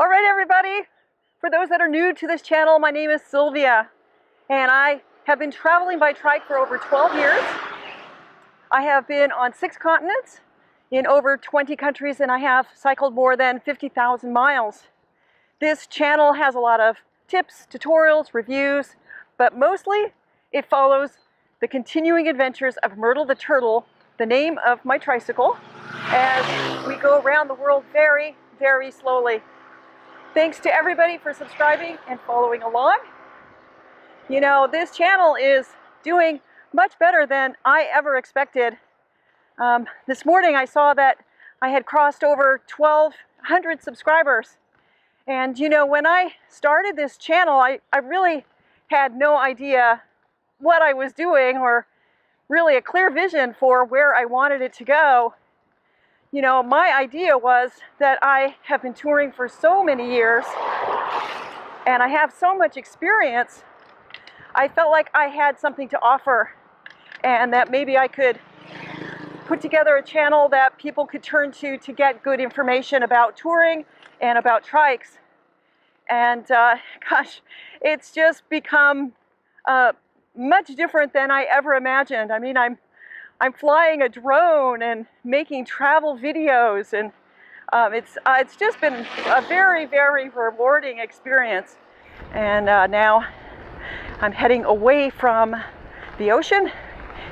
All right, everybody. For those that are new to this channel, my name is Sylvia, and I have been traveling by trike for over 12 years. I have been on 6 continents in over 20 countries, and I have cycled more than 50,000 miles. This channel has a lot of tips, tutorials, reviews, but mostly it follows the continuing adventures of Myrtle the turtle, the name of my tricycle, as we go around the world very, very slowly. Thanks to everybody for subscribing and following along. You know, this channel is doing much better than I ever expected. This morning I saw that I had crossed over 1,200 subscribers. And you know, when I started this channel, I really had no idea what I was doing or really a clear vision for where I wanted it to go. You know, my idea was that I have been touring for so many years and I have so much experience. I felt like I had something to offer and that maybe I could put together a channel that people could turn to get good information about touring and about trikes. And gosh, it's just become much different than I ever imagined. I mean, I'm flying a drone and making travel videos, and it's just been a very, very rewarding experience. And now I'm heading away from the ocean,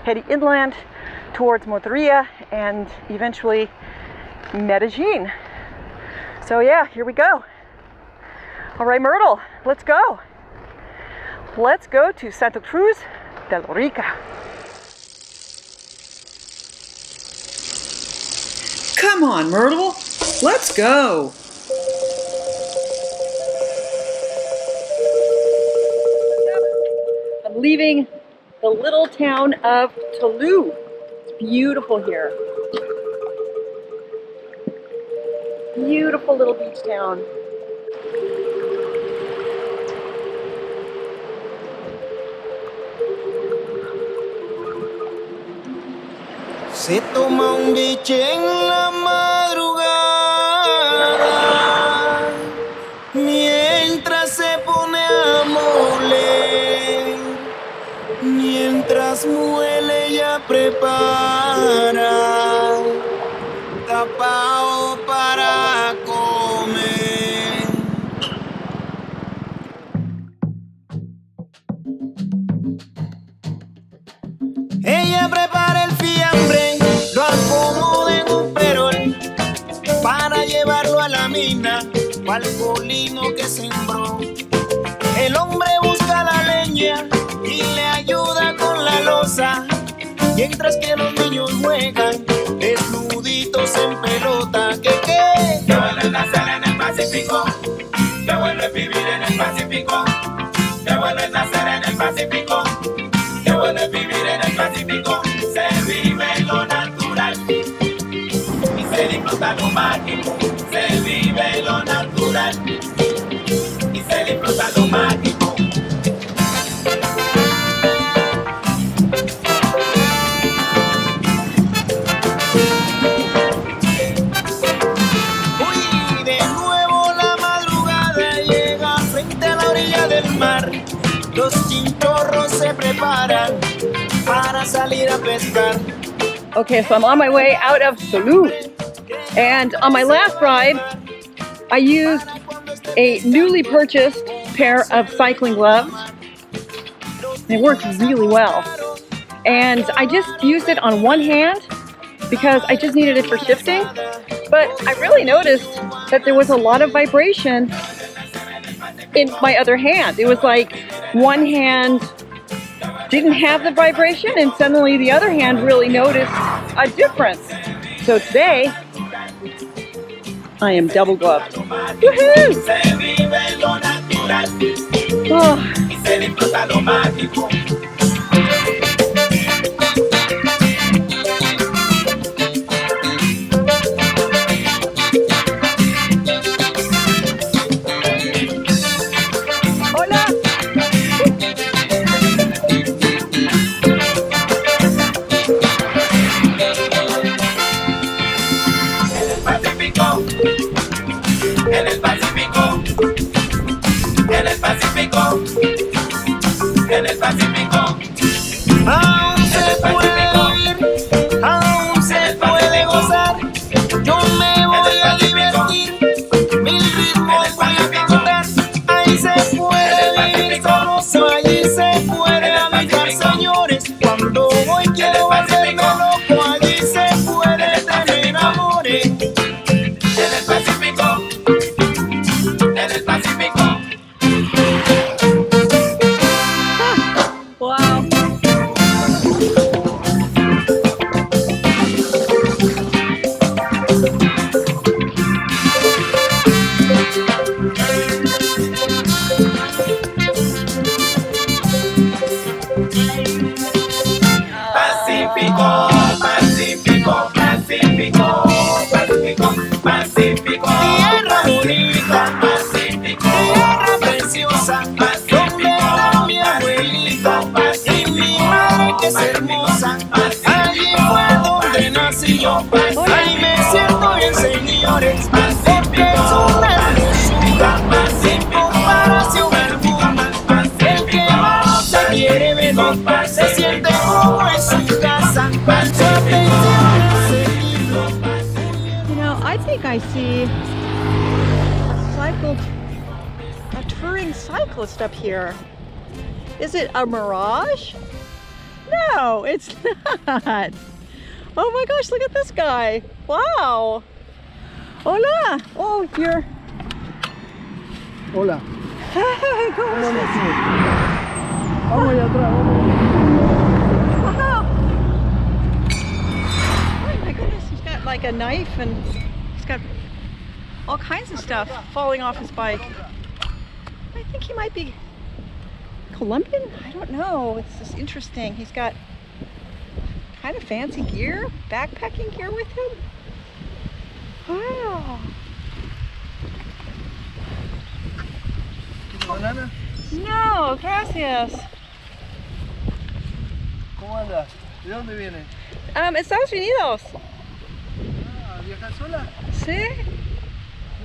heading inland towards Myrtle and eventually Medellin. So yeah, here we go. All right, Myrtle, let's go. Let's go to Santa Cruz de Lorica. Come on, Myrtle, let's go. I'm leaving the little town of Tolú. It's beautiful here. Beautiful little beach town. Se toma un biche en la madrugada, mientras se pone a moler, mientras muele ya prepara, tapao para comer. Ella prepara el fiambre, lo acomoda en un perol para llevarlo a la mina, al molino que sembró. El hombre busca la leña y le ayuda con la loza, mientras que los niños juegan desnuditos en pelota. Qué bueno es nacer en el Pacífico, qué bueno es vivir en el Pacífico, qué bueno es nacer en el Pacífico, qué bueno es vivir en el Pacífico. Se vive lo natural y se disfruta lo mágico. Se vive lo natural y se disfruta lo mágico. Uy, de nuevo la madrugada llega frente a la orilla del mar. Los chinchorros se preparan para salir a pescar. Okay, so I'm on my way out of Tolú, and on my last ride I used a newly purchased pair of cycling gloves. They worked really well, and I just used it on one hand because I just needed it for shifting, but I really noticed that there was a lot of vibration in my other hand. It was like one hand didn't have the vibration and suddenly the other hand really noticed a difference. So today I am double gloved. Woohoo! Oh. En el Pacífico Lorica, tierra preciosa, donde está mi abuelita y mi madre que es hermosa. Allí fue donde nací yo, ahí me siento bien, señores, porque es una hermosura sin comparación alguna. El que más se quiere ver se siente como en su casa. Su atención es seguirlo. You know, I think I see a touring cyclist up here. Is it a mirage? No, it's not. Oh my gosh, look at this guy. Wow. Hola. Oh, you're... Hola. ¿Cómo estás? Vamos allá atrás, Wow. Oh my goodness, he's got like a knife and he's got all kinds of stuff falling off his bike. I think he might be Colombian? I don't know. It's just interesting. He's got kind of fancy gear, backpacking gear with him. Wow. ¿Banana? No, gracias. ¿Cómo andas? ¿De dónde vienes? Estados Unidos. Ah, ¿viajas sola? Sí.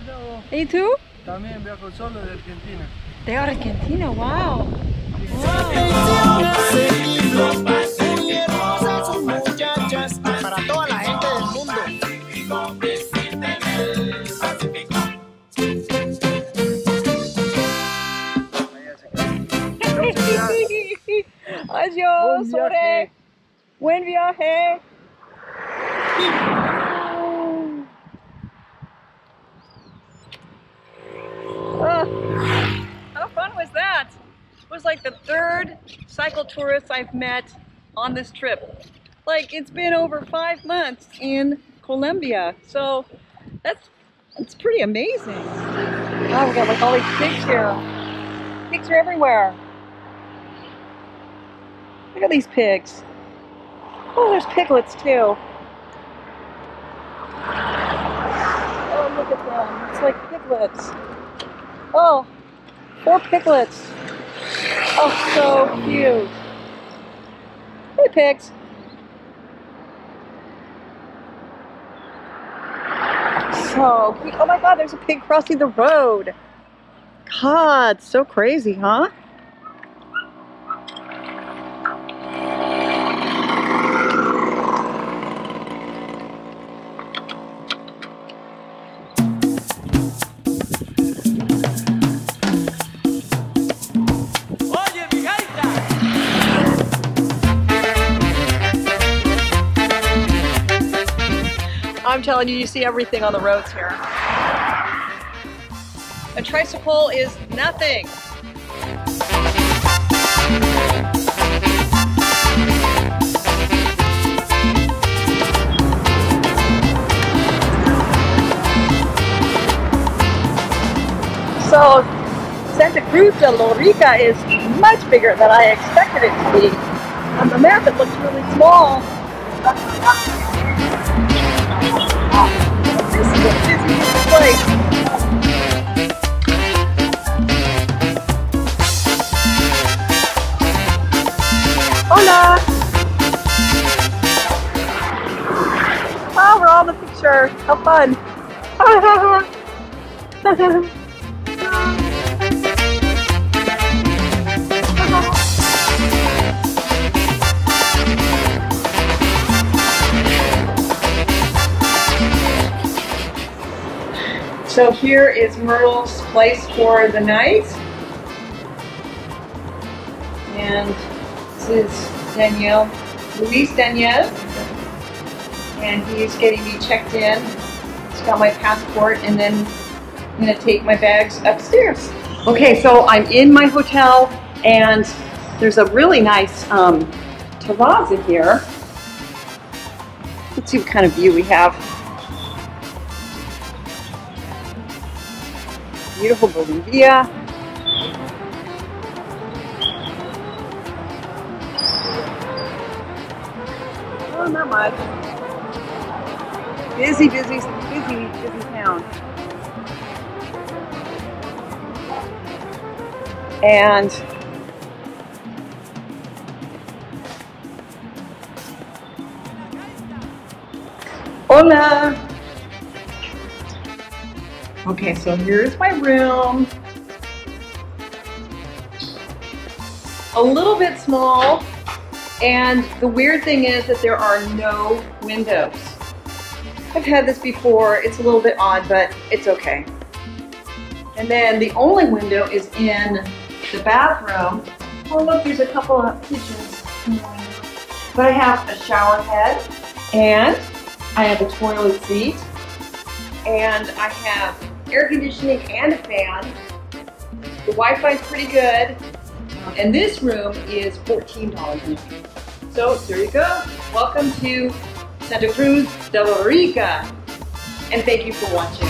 Mira vos. ¿Y tú? También viajo solo de Argentina. De Argentina, wow. Su atención es seguirlo, muy hermosas sus muchachas, para toda la gente del mundo. Adiós, Jorge. Buen viaje. How fun was that? It was like the third cycle tourist I've met on this trip. Like, it's been over 5 months in Colombia, so it's pretty amazing. Oh, we got like all these pigs here. Pigs are everywhere. Look at these pigs. Oh, there's piglets too. Oh, look at them. It's like piglets. Oh, 4 piglets. Oh, so cute. Hey, pigs. So cute. Oh my God, there's a pig crossing the road. God, so crazy, huh? I'm telling you, you see everything on the roads here. A tricycle is nothing. So, Santa Cruz de Lorica is much bigger than I expected it to be. On the map, it looks really small. This is a busy place. Hola! Oh, we're all in the picture. How fun! So here is Myrtle's place for the night. And this is Luis Daniel. And he's getting me checked in. He's got my passport, and then I'm gonna take my bags upstairs. Okay, so I'm in my hotel, and there's a really nice terraza here. Let's see what kind of view we have. Beautiful Bolivia. Oh, not much. Busy town. And hola. Okay, so here's my room. A little bit small, and the weird thing is that there are no windows. I've had this before. It's a little bit odd, but it's okay. And then the only window is in the bathroom. Oh look, there's a couple of pigeons in the window. But I have a shower head, and I have a toilet seat, and I have air conditioning and a fan. The Wi-Fi is pretty good, and this room is $14 a night. So there you go. Welcome to Cruz de Lorica, and thank you for watching.